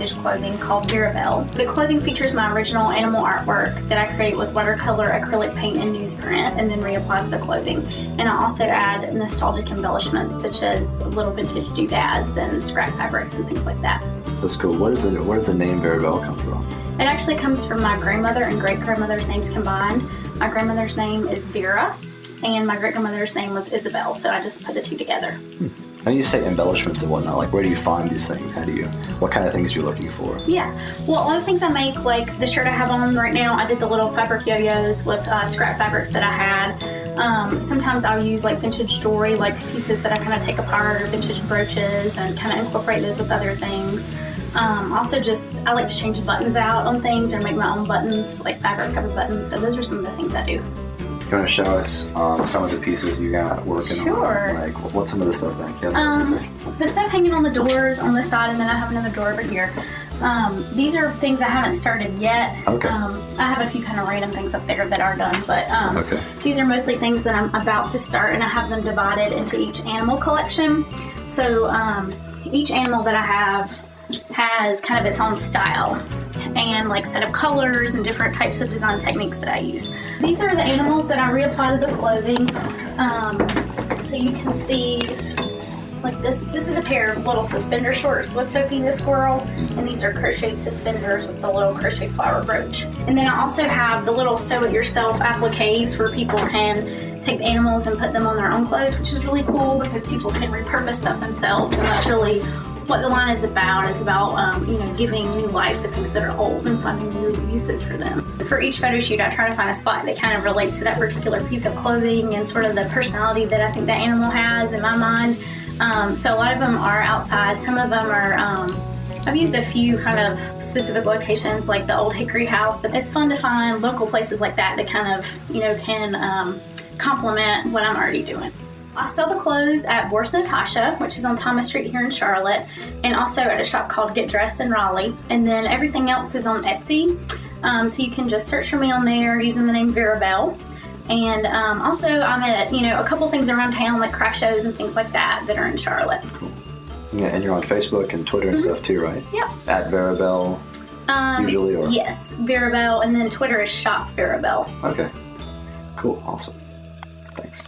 vintage clothing called Verabelle. The clothing features my original animal artwork that I create with watercolor, acrylic paint, and newsprint, and then reapply to the clothing. And I also add nostalgic embellishments such as little vintage doodads and scrap fabrics and things like that. That's cool. Where does the name Verabelle come from? It actually comes from my grandmother and great-grandmother's names combined. My grandmother's name is Vera, and my great-grandmother's name was Isabel, so I just put the two together. And you say embellishments and whatnot, like where do you find these things? What kind of things are you looking for? Yeah, well, a lot of things I make, like the shirt I have on right now, I did the little fabric yo-yos with scrap fabrics that I had. Sometimes I'll use like vintage jewelry, like pieces that I kind of take apart, or vintage brooches, and kind of incorporate those with other things. Also I like to change the buttons out on things or make my own buttons, like fabric covered buttons, so those are some of the things I do. You want to show us some of the pieces you got working on? Sure. Like, what's some of the stuff back here? The stuff hanging on the doors on this side, and then I have another door over here. These are things I haven't started yet. Okay. I have a few kind of random things up there that are done, but okay. These are mostly things that I'm about to start, and I have them divided into each animal collection. So each animal that I have has kind of its own style and like set of colors and different types of design techniques that I use. These are the animals that I reapply to the clothing. So you can see like this is a pair of little suspender shorts with Sophie the squirrel, and these are crocheted suspenders with the little crocheted flower brooch. And then I also have the little sew it yourself appliques where people can take the animals and put them on their own clothes, which is really cool because people can repurpose stuff themselves, and that's really what the line is about. It's about giving new life to things that are old and finding new uses for them. For each photo shoot, I try to find a spot that kind of relates to that particular piece of clothing and sort of the personality that I think that animal has in my mind. So a lot of them are outside. Some of them are, I've used a few kind of specific locations like the old Hickory House. It's fun to find local places like that that kind of, can complement what I'm already doing. I sell the clothes at Boris Natasha, which is on Thomas Street here in Charlotte, and also at a shop called Get Dressed in Raleigh. And then everything else is on Etsy. So you can just search for me on there using the name Verabelle. And also I'm at, a couple things around town like craft shows and things like that are in Charlotte. Cool. Yeah, and you're on Facebook and Twitter and stuff too, right? Yep. At Verabelle, usually, or? Yes, Verabelle, and then Twitter is Shop Verabelle. Okay. Cool, awesome. Thanks.